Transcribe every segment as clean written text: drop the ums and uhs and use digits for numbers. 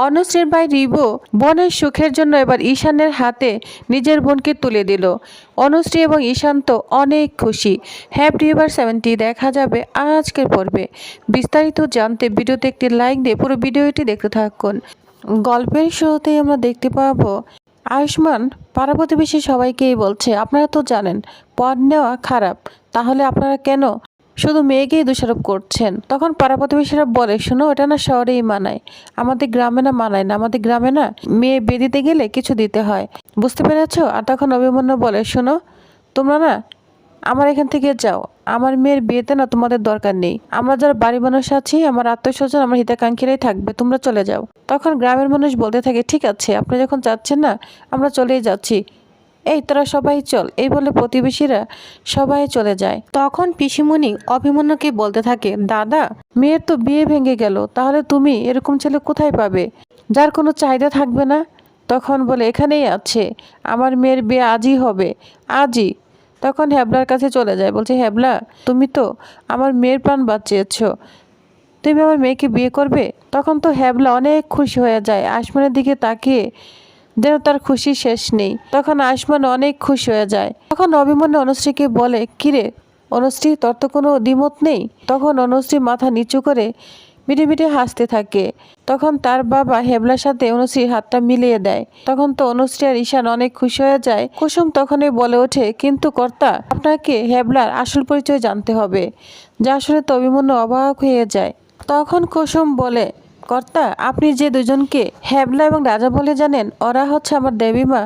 অনুশ্রীর ভাই রিবু বোনের সুখের জন্য এবার ঈশানের হাতে নিজের বোনকে তুলে দিল। অনুশ্রী এবং ঈশান তো অনেক খুশি। হ্যাপি এভার 70 দেখা যাবে আজকের পর্বে। বিস্তারিত জানতে ভিডিওতে একটি লাইক দিয়ে পুরো ভিডিওটি দেখতে থাকুন। গল্পের শুরুতেই আমরা দেখতে পাবো আয়ুষ্মান পাড়া প্রতিবেশী সবাইকেই বলছে, আপনারা তো জানেন পণ নেওয়া খারাপ, তাহলে আপনারা কেন শুধু মেয়েকেই দোষারোপ করছেন। তখন পাড়া প্রতিবেশীরা বলে, শোনো, এটা না শহরেই মানায়, আমাদের গ্রামে না মানায় না, আমাদের গ্রামে না মেয়ে বিয়ে দিতে গেলে কিছু দিতে হয়, বুঝতে পেরেছ? আর তখন অভিমন্যু বলে, শোনো, তোমরা না আমার এখান থেকে যাও, আমার মেয়ের বিয়েতে না তোমাদের দরকার নেই, আমরা যারা বাড়ি মানুষ আছি, আমার আত্মীয়স্বজন, আমার হিতাকাঙ্ক্ষীরাই থাকবে, তোমরা চলে যাও। তখন গ্রামের মানুষ বলতে থাকে, ঠিক আছে, আপনি যখন চাচ্ছেন না, আমরা চলেই যাচ্ছি, এই তোরা সবাই চল। এই বলে প্রতিবেশীরা সবাই চলে যায়। তখন পিসিমণি অভিমন্যুকে বলতে থাকে, দাদা, মেয়ের তো বিয়ে ভেঙে গেল, তাহলে তুমি এরকম ছেলে কোথায় পাবে যার কোনো চাহিদা থাকবে না? তখন বলে, এখানেই আছে, আমার মেয়ের বিয়ে আজই হবে, আজই। তখন হ্যাবলার কাছে চলে যায়, বলছে, হ্যাবলা, তুমি তো আমার মেয়ের প্রাণ বাঁচিয়েছ, তুমি আমার মেয়েকে বিয়ে করবে? তখন তো হ্যাবলা অনেক খুশি হয়ে যায়, আসমানের দিকে তাকিয়ে যেন তার খুশি শেষ নেই। তখন আয়ুষ্মান অনেক খুশি হয়ে যায়। তখন অভিমন্যু অনুশ্রীকে বলে, কিরে অনুশ্রী, তোর তো কোনো দ্বিমত নেই? তখন অনুশ্রী মাথা নিচু করে মিটে মিটে হাসতে থাকে। তখন তার বাবা হেবলার সাথে অনুশ্রীর হাতটা মিলিয়ে দেয়। তখন তো অনুশ্রী আর ঈশান অনেক খুশি হয়ে যায়। কুসুম তখনই বলে ওঠে, কিন্তু কর্তা, আপনাকে হেবলার আসল পরিচয় জানতে হবে। যা শুনে তো অভিমন্যু অবাক হয়ে যায়। তখন কুসুম বলে, কর্তা, আপনি যে দুজনকে হ্যাবলা এবং রাজা বলে জানেন, ওরা হচ্ছে আমার দেবীমা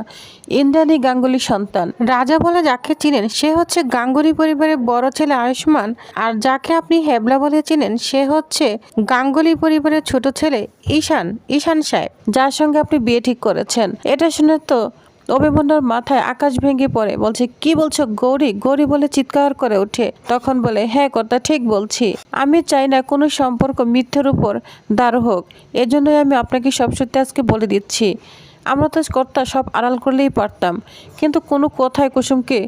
ইন্দ্রাণী গাঙ্গুলির সন্তান। রাজা বলে যাকে চিনেন সে হচ্ছে গাঙ্গুলি পরিবারের বড় ছেলে আয়ুষ্মান, আর যাকে আপনি হ্যাবলা বলে চিনেন সে হচ্ছে গাঙ্গুলি পরিবারের ছোট ছেলে ঈশান সাহেব, যার সঙ্গে আপনি বিয়ে ঠিক করেছেন। এটা শুনে তো অভিমন্যুর মাথায় আকাশ ভেঙে পড়ে, বলছে, কি বলছো গৌরী? গৌরী বলে চিৎকার করে ওঠে। তখন বলে, হ্যাঁ কর্তা, ঠিক বলছি, আমি চাই না কোনো সম্পর্ক মিথ্যের উপর দাঁড় হোক, এজন্যই আমি আপনাকে সব সত্যি আজকে বলে দিচ্ছি। আমরা তো কর্তা সব আড়াল করলেই পারতাম, কিন্তু কোনো কথায় কুসুমকে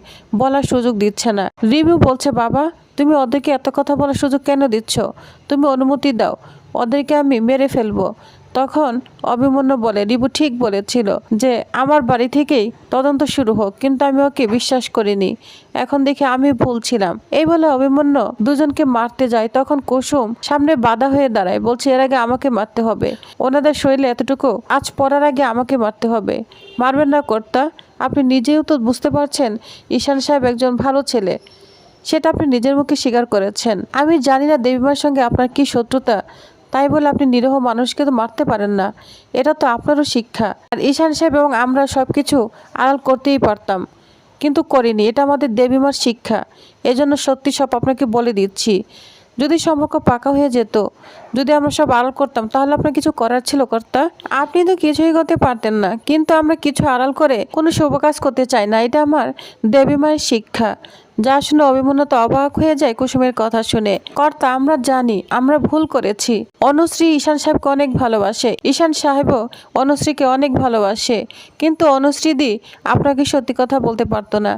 বলার সুযোগ দিচ্ছে না। রিভিউ বলছে, বাবা, তুমি ওদেরকে এত কথা বলার সুযোগ কেন দিচ্ছ? তুমি অনুমতি দাও, ওদেরকে আমি মেরে ফেলবো। তখন অভিমন্যু বলে, রিবু ঠিক বলেছিল যে আমার বাড়ি থেকেই তদন্ত শুরু হোক, কিন্তু আমি ওকে বিশ্বাস করিনি, এখন দেখি আমি ভুল ছিলাম। এই বলে অভিমন্যু দুজনকে মারতে যায়। তখন কুসুম সামনে বাধা হয়ে দাঁড়ায়, বলছে, এর আগে আমাকে মারতে হবে, ওনাদের শরীরে এতটুকু আজ পড়ার আগে আমাকে মারতে হবে। মারবেন না কর্তা, আপনি নিজেও তো বুঝতে পারছেন ঈশান সাহেব একজন ভালো ছেলে, সেটা আপনি নিজের মুখে স্বীকার করেছেন। আমি জানি না দেবীমার সঙ্গে আপনার কি শত্রুতা, তাই বলে আপনি নিরীহ মানুষকে তো মারতে পারেন না, এটা তো আপনারও শিক্ষা। আর ঈশান সাহেব এবং আমরা সব কিছু আড়াল করতেই পারতাম, কিন্তু করিনি, এটা আমাদের দেবীমার শিক্ষা। এজন্য সত্যি সব আপনাকে বলে দিচ্ছি, যদি সম্পর্ক পাকা হয়ে যেত, যদি আমরা সব আড়াল করতাম, তাহলে আপনার কিছু করার ছিল কর্তা? আপনি তো কিছুই করতে পারতেন না, কিন্তু আমরা কিছু আড়াল করে কোনো শুভ কাজ করতে চাই না, এটা আমার দেবীমায়ের শিক্ষা। যা শুনে অভিমন্যু তো অবাক হয়ে যায় কুসুমের কথা শুনে। কর্তা, আমরা জানি আমরা ভুল করেছি। অনুশ্রী ঈশান সাহেবকে অনেক ভালোবাসে, ঈশান সাহেবও অনুশ্রীকে অনেক ভালোবাসে, কিন্তু অনুশ্রীদি আপনাকে সত্যি কথা বলতে পারতো না,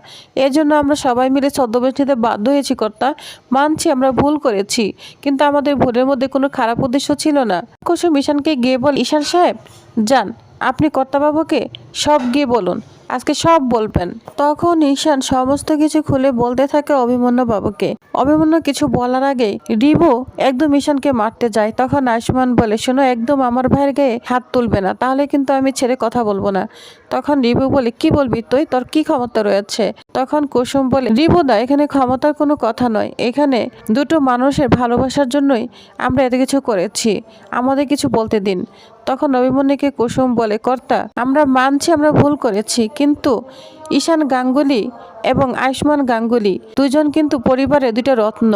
এজন্য আমরা সবাই মিলে ছদ্মবেশ নিতে বাধ্য হয়েছি কর্তা। মানছি আমরা ভুল করেছি, কিন্তু আমাদের ভুলের মধ্যে কোনো খারাপ উদ্দেশ্য ছিল না। কুসুম ঈশানকে গিয়ে বল, ঈশান সাহেব যান, আপনি কর্তাবাবুকে সব গিয়ে বলুন, আজকে সব বলবেন। তখন ঈশান সমস্ত কিছু খুলে বলতে থাকে অভিমন্যু বাবুকে। অভিমন্যু কিছু বলার আগেই রিবু একদম ঈশানকে মারতে যায়। তখন আয়ুষ্মান বলে, শোনো, একদম আমার ভাইয়ের গায়ে হাত তুলবে না, তাহলে কিন্তু আমি ছেড়ে কথা বলবো না। তখন রিবু বলে, কি বলবি তুই, তোর কি ক্ষমতা রয়েছে? তখন কুসুম বলে, রিবু দা, এখানে ক্ষমতার কোনো কথা নয়, এখানে দুটো মানুষের ভালোবাসার জন্যই আমরা এত কিছু করেছি, আমাদের কিছু বলতে দিন। তখন অভিমন্যুকে কুসুম বলে, কর্তা, আমরা মানছি আমরা ভুল করেছি, কিন্তু ঈশান গাঙ্গুলি এবং আয়ুষ্মান গাঙ্গুলি দুজন কিন্তু পরিবারে দুইটা রত্ন,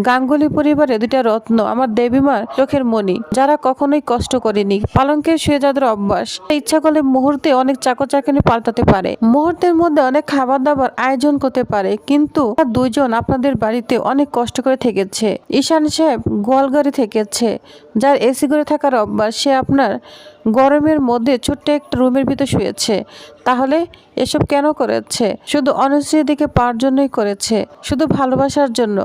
গাঙ্গুলি পরিবারে দুইটা রত্ন, আমার দেবীমার চোখের মণি, যারা কখনোই কষ্ট করেনি, পালঙ্কের শুয়ে যাদের অভ্যাস, ইচ্ছা করলে মুহূর্তে অনেক চাকরচাকরি পাল্টাতে পারে, মুহূর্তের মধ্যে অনেক খাবার দাবার আয়োজন করতে পারে, কিন্তু দুইজন আপনাদের বাড়িতে অনেক কষ্ট করে থেকেছে। ঈশান সাহেব গোয়ালঘরে থেকেছে, যার এসি ঘরে থাকার অভ্যাস, সে আপনার গরমের মধ্যে ছোট্ট একটা রুমের ভিতর শুয়েছে, তাহলে এসব কেন করেছে? শুধু অনুশ্রীর দিকে পাওয়ার জন্যই করেছে, শুধু ভালোবাসার জন্য।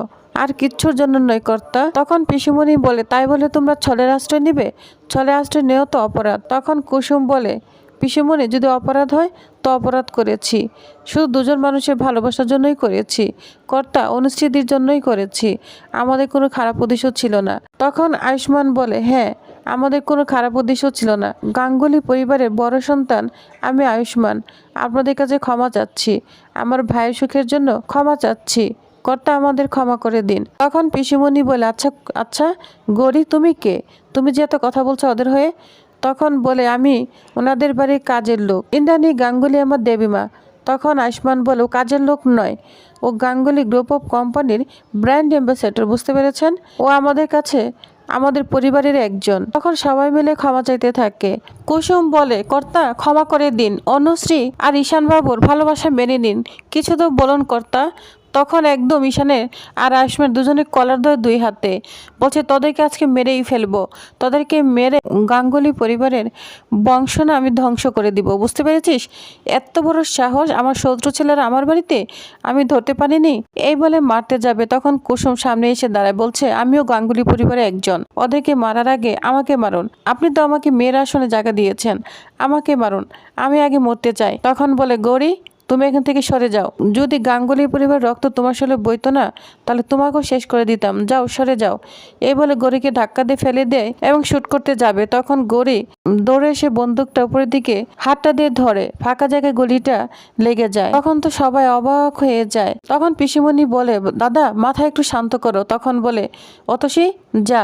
আর কিচ্ছুর জন্য নয় কর্তা। তখন পিসিমণি বলে, তাই বলে তোমরা ছলের আশ্রয় নিবে? ছলের আশ্রয় নেও তো অপরাধ। তখন কুসুম বলে, পিসিমণি যদি অপরাধ হয় তো অপরাধ করেছি, শুধু দুজন মানুষের ভালোবাসার জন্যই করেছি কর্তা, অনুষ্ঠিতির জন্যই করেছি, আমাদের কোনো খারাপ উদ্দেশ্য ছিল না। তখন আয়ুষ্মান বলে, হ্যাঁ আমাদের কোনো খারাপ উদ্দেশ্য ছিল না। গাঙ্গুলি পরিবারের বড় সন্তান আমি আয়ুষ্মান, আপনাদের কাছে ক্ষমা চাচ্ছি, আমার ভাইয়ের সুখের জন্য ক্ষমা চাচ্ছি কর্তা, আমাদের ক্ষমা করে দিন। তখন পিসিমণি বলে, আচ্ছা আচ্ছা গৌরী, তুমি কে? তুমি যে এত কথা বলছো ওদের হয়ে? তখন বলে, আমি ওনাদের বাড়ির কাজের লোক, ইন্দ্রাণী গাঙ্গুলি আমার দেবীমা। তখন আয়ুষ্মান বলে, ও কাজের লোক নয়, ও গাঙ্গুলি গ্রুপ অফ কোম্পানির ব্র্যান্ড অ্যাম্বাসেডর, বুঝতে পেরেছেন? ও আমাদের কাছে আমাদের পরিবারের একজন। তখন সবাই মিলে ক্ষমা চাইতে থাকে। কুসুম বলে, কর্তা ক্ষমা করে দিন, অনুশ্রী আর ঈশানবাবুর ভালোবাসা মেনে নিন, কিছু তো বলুন কর্তা। তখন একদম ঈশানের আর আয়ুষ্মান দুজনে কলার ধরে দুই হাতে বলছে, তোদেরকে আজকে মেরেই ফেলবো, তোদেরকে মেরে গাঙ্গুলি পরিবারের বংশ না আমি ধ্বংস করে দিব, বুঝতে পেরেছিস? এত বড় সাহস আমার শত্রু ছেলেরা আমার বাড়িতে, আমি ধরতে পারিনি। এই বলে মারতে যাবে, তখন কুসুম সামনে এসে দাঁড়ায়, বলছে, আমিও গাঙ্গুলি পরিবারের একজন, ওদেরকে মারার আগে আমাকে মারুন, আপনি তো আমাকে মেয়ের আসনে জায়গা দিয়েছেন, আমাকে মারুন, আমি আগে মরতে চাই। তখন বলে, গৌরী তুমি এখান থেকে সরে যাও, যদি গাঙ্গুলি পরিবার রক্ত তোমার শরীরে বইতো না তাহলে তোমাকেও শেষ করে দিতাম, যাও সরে যাও। এই বলে গৌরীকে ধাক্কা দিয়ে ফেলে দেয় এবং শুট করতে যাবে। তখন গৌরী দৌড়ে এসে বন্দুকটা উপরের দিকে হাতটা দিয়ে ধরে, ফাঁকা জায়গায় গুলিটা লেগে যায়। তখন তো সবাই অবাক হয়ে যায়। তখন পিসিমণি বলে, দাদা মাথা একটু শান্ত করো। তখন বলে, অতসী যা,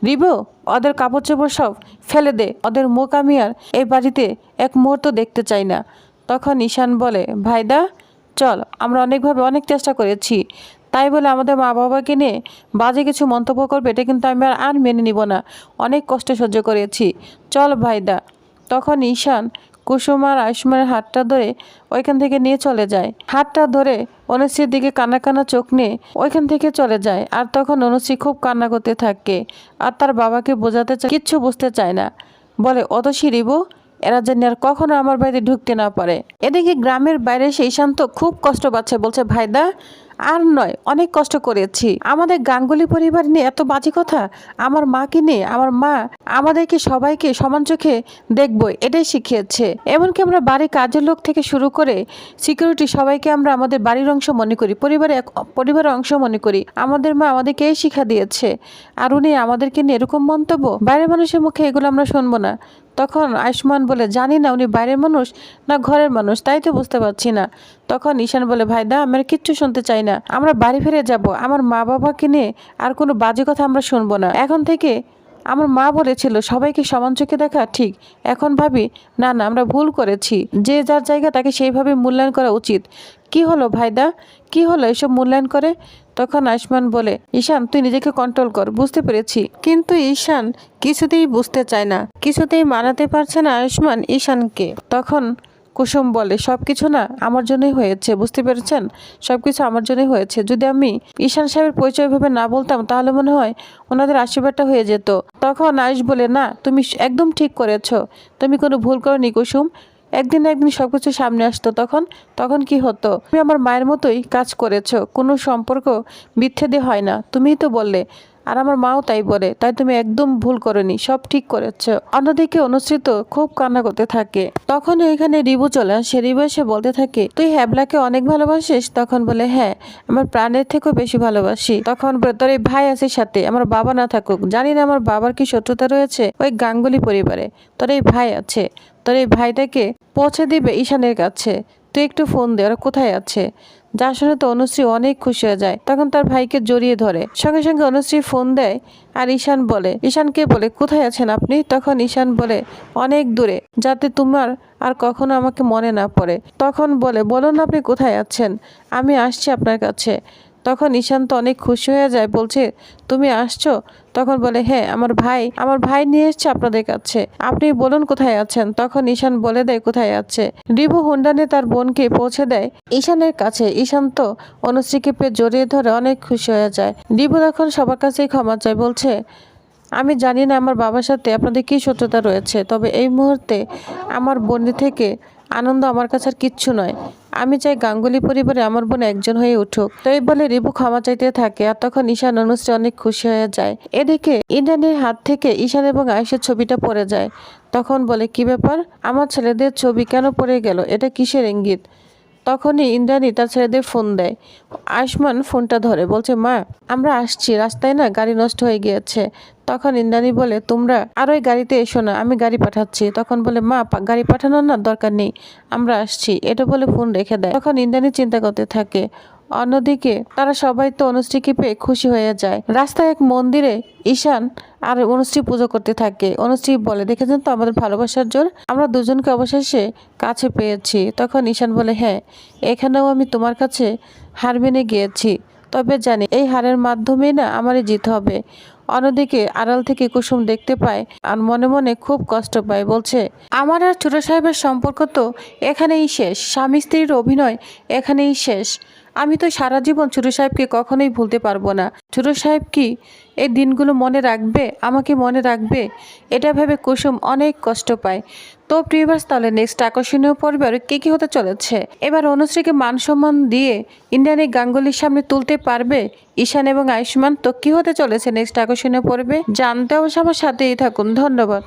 রিবু ওদের কাপড় চোপড় সব ফেলে দে, ওদের মুখ আমি আর এই বাড়িতে এক মুহূর্ত দেখতে চাই না। তখন ঈশান বলে, ভাইদা চল, আমরা অনেকভাবে অনেক চেষ্টা করেছি, তাই বলে আমাদের মা বাবাকে নিয়ে বাজে কিছু মন্তব্য করবে এটা কিন্তু আমি আর মেনে নিব না, অনেক কষ্ট সহ্য করেছি, চল ভাইদা। তখন ঈশান কুসুম আর আয়ুষ্মানের হাতটা ধরে ওইখান থেকে নিয়ে চলে যায়। হাতটা ধরে অনুশ্রীর দিকে কান্না কান্না চোখ নিয়ে ওইখান থেকে চলে যায়। আর তখন অনুশ্রী খুব কান্না করতে থাকে আর তার বাবাকে বোঝাতে চায়, কিচ্ছু বুঝতে চায় না, বলে, অতসী রিবু এরা যেন আর কখনো আমার বাড়িতে ঢুকতে না পারে। এদিকে গ্রামের বাইরে সেই শান্ত খুব কষ্ট পাচ্ছে, বলছে, ভাইদা আর নয়, অনেক কষ্ট করেছি, আমাদের গাঙ্গুলি পরিবার নিয়ে এত বাজে কথা, আমার মাকে নিয়ে, আমার মা আমাদেরকে সবাইকে সমান চোখে দেখবো এটাই শিখিয়েছে, এমনকি আমরা বাড়ির কাজের লোক থেকে শুরু করে সিকিউরিটি সবাইকে আমরা আমাদের বাড়ির অংশ মনে করি, পরিবারের অংশ মনে করি, আমাদের মা আমাদেরকে এই শিক্ষা দিয়েছে, আর উনি আমাদেরকে নিয়ে এরকম মন্তব্য, বাইরের মানুষের মুখে এগুলো আমরা শুনবো না। তখন আয়ুষ্মান বলে, জানি না উনি বাইরের মানুষ না ঘরের মানুষ, তাই তো বুঝতে পারছি না। তখন ঈশান বলে, ভাইদা আমরা কিচ্ছু শুনতে চাই না, আমরা বাড়ি ফিরে যাব, আমার মা বাবাকে নিয়ে আর কোনো বাজে কথা আমরা শুনবো না। এখন থেকে আমার মা বলেছিল সবাইকে সমান চোখে দেখা ঠিক, এখন ভাবি না না আমরা ভুল করেছি, যে যার জায়গা তাকে সেইভাবে মূল্যায়ন করা উচিত। কি হলো ভাইদা, কি হলো এসব মূল্যায়ন করে? তখন আয়ুষ্মান বলে, ঈশান তুই নিজেকে কন্ট্রোল কর, বুঝতে পেরেছি। কিন্তু ঈশান কিছুতেই বুঝতে চায় না, কিছুতেই মানাতে পারছে না আয়ুষ্মান ঈশানকে। তখন কুসুম বলে, সবকিছু না আমার জন্যই হয়েছে, বুঝতে পেরেছেন, সবকিছু আমার জন্যই হয়েছে, যদি আমি ঈশান সাহেবের পরিচয় ভেবে না বলতাম তাহলে মনে হয় ওনাদের আশীর্বাদটা হয়ে যেত। তখন আয়ুষ বলে, না তুমি একদম ঠিক করেছো, তুমি কোনো ভুল করোনি কুসুম, একদিন না একদিন সবকিছু সামনে আসতো, তখন কি হতো? তুমি আমার মায়ের মতোই কাজ করেছো, কোনো সম্পর্ক বিচ্ছেদে হয় না, তুমিই তো বললে, আর আমার মাও তাই বলে, তাই তুমি একদম ভুল করনি, সব ঠিক করেছো। অন্যদিকে অনুসৃত খুব কান্না করতে থাকে। তখন ওইখানে রিবু চলে আসে, রিবু এসে বলতে থাকে, তুই হ্যাবলাকে অনেক ভালোবাসিস? তখন বলে, হ্যাঁ আমার প্রাণের থেকেও বেশি ভালোবাসি। তখন বলে, তোর এই ভাই আছে সাথে, আমার বাবা না থাকুক, জানি না আমার বাবার কি শত্রুতা রয়েছে ওই গাঙ্গুলি পরিবারে, তোর এই ভাই আছে, তোর এই ভাইটাকে পৌঁছে দিবে ঈশানের কাছে, তুই একটু ফোন দে, ওরা কোথায় আছে। যা শুনে তো অনুশ্রী অনেক খুশি হয়ে যায়, তখন তার ভাইকে জড়িয়ে ধরে, সঙ্গে সঙ্গে অনুশ্রী ফোন দেয় আর ঈশানকে বলে, কোথায় আছেন আপনি? তখন ঈশান বলে, অনেক দূরে, যাতে তোমার আর কখনো আমাকে মনে না পড়ে। তখন বলে, বলুন আপনি কোথায় আছেন, আমি আসছি আপনার কাছে। তখন ঈশান তো অনেক খুশি হয়ে যায়, বলছে, তুমি আসছো? তখন বলে, হ্যাঁ আমার ভাই নিয়ে এসছে আপনাদের কাছে, আপনি বলুন কোথায় আছেন। তখন ঈশান বলে দেয় কোথায় আছে। রিবু হুন্ডানে তার বোনকে পৌঁছে দেয় ঈশানের কাছে। ঈশান তো অনুশ্রীকে পেয়ে জড়িয়ে ধরে অনেক খুশি হয়ে যায়। রিবু তখন সবার কাছেই ক্ষমা চায়, বলছে, আমি জানি না আমার বাবার সাথে আপনাদের কী শত্রুতা রয়েছে, তবে এই মুহূর্তে আমার বোনের থেকে আনন্দ আমার কাছে আর কিচ্ছু নয়, আমি চাই গাঙ্গুলি পরিবারে আমার বোন একজন হয়ে উঠুক। তো এই বলে রিভু ক্ষমা চাইতে থাকে। আর তখন ঈশান অনুশ্রী অনেক খুশি হয়ে যায়। এদিকে ইন্দ্রাণীর হাত থেকে ঈশান এবং আয়েশের ছবিটা পড়ে যায়। তখন বলে, কি ব্যাপার, আমার ছেলেদের ছবি কেন পড়ে গেল, এটা কিসের ইঙ্গিত? তখনই ইন্দ্রাণী তার ছেলেদের ফোন দেয়। আয়ুষ্মান ফোনটা ধরে বলছে, মা আমরা আসছি, রাস্তায় না গাড়ি নষ্ট হয়ে গিয়েছে। তখন ইন্দ্রাণী বলে, তোমরা আর ওই গাড়িতে এসো না, আমি গাড়ি পাঠাচ্ছি। তখন বলে, মা গাড়ি পাঠানোর না দরকার নেই, আমরা আসছি, এটা বলে ফোন রেখে দেয়। তখন ইন্দ্রাণী চিন্তা করতে থাকে। অন্যদিকে তারা সবাই তো অনুশ্রীকে পেয়ে খুশি হয়ে যায়। রাস্তায় এক মন্দিরে ঈশান আর অনুশ্রী পুজো করতে থাকে। অনুশ্রী বলে, দেখেছেন তো আমাদের ভালোবাসার জোর, আমরা দুজনকে অবশেষে কাছে পেয়েছি। তখন ঈশান বলে, হ্যাঁ, এখানেও আমি তোমার কাছে হার মেনে গিয়েছি, তবে জানি এই হারের মাধ্যমেই না আমারই জিত হবে। অন্যদিকে আড়াল থেকে কুসুম দেখতে পায় আর মনে মনে খুব কষ্ট পায়। বলছে, আমার আর ছোট সাহেবের সম্পর্ক তো এখানেই শেষ, স্বামী স্ত্রীর অভিনয় এখানেই শেষ। আমি তো সারা জীবন ছোট সাহেবকে কখনোই ভুলতে পারবো না। ছোট সাহেব কি এই দিনগুলো মনে রাখবে, আমাকে মনে রাখবে? এটা ভেবে কুসুম অনেক কষ্ট পায়। তো প্রিভিয়াস তাহলে নেক্সট আকর্ষণীয় পর্বে আর কি হতে চলেছে? এবার অনুশ্রীকে মান সম্মান দিয়ে ইন্দ্রাণী গাঙ্গুলির সামনে তুলতে পারবে ঈশান এবং আয়ুষ্মান? তো কি হতে চলেছে নেক্সট আকর্ষণীয় পর্বে জানতে অবশ্য আমার সাথেই থাকুন। ধন্যবাদ।